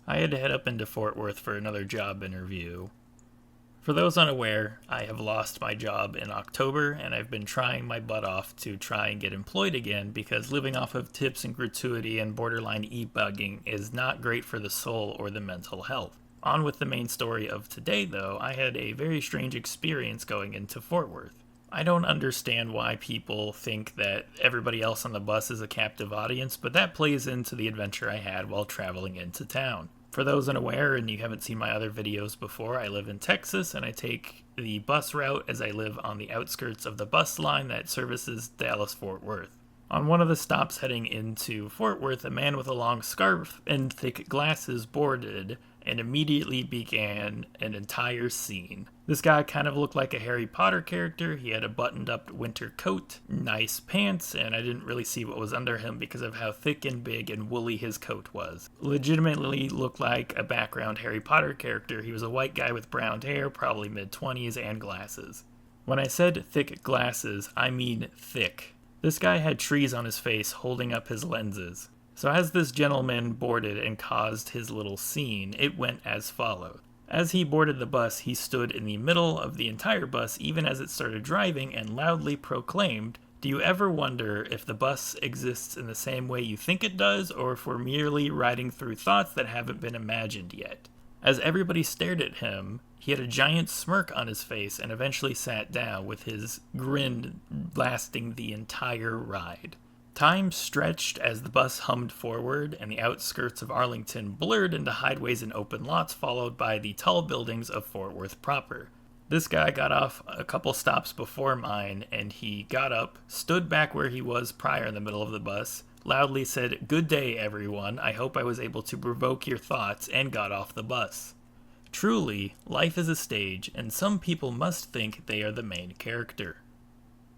I had to head up into Fort Worth for another job interview. For those unaware, I have lost my job in October, and I've been trying my butt off to try and get employed again because living off of tips and gratuity and borderline e-bugging is not great for the soul or the mental health. On with the main story of today, though, I had a very strange experience going into Fort Worth. I don't understand why people think that everybody else on the bus is a captive audience, but that plays into the adventure I had while traveling into town. For those unaware and you haven't seen my other videos before, I live in Texas and I take the bus route as I live on the outskirts of the bus line that services Dallas-Fort Worth. On one of the stops heading into Fort Worth, a man with a long scarf and thick glasses boarded and immediately began an entire scene. This guy kind of looked like a Harry Potter character. He had a buttoned-up winter coat, nice pants, and I didn't really see what was under him because of how thick and big and woolly his coat was. Legitimately looked like a background Harry Potter character. He was a white guy with brown hair, probably mid-20s, and glasses. When I said thick glasses, I mean thick. This guy had trees on his face holding up his lenses. So as this gentleman boarded and caused his little scene, it went as followed. As he boarded the bus, he stood in the middle of the entire bus even as it started driving and loudly proclaimed, "Do you ever wonder if the bus exists in the same way you think it does, or if we're merely riding through thoughts that haven't been imagined yet?" As everybody stared at him, he had a giant smirk on his face and eventually sat down, with his grin lasting the entire ride. Time stretched as the bus hummed forward, and the outskirts of Arlington blurred into highways and open lots, followed by the tall buildings of Fort Worth proper. This guy got off a couple stops before mine, and he got up, stood back where he was prior in the middle of the bus, loudly said, "Good day, everyone. I hope I was able to provoke your thoughts," and got off the bus. Truly, life is a stage, and some people must think they are the main character.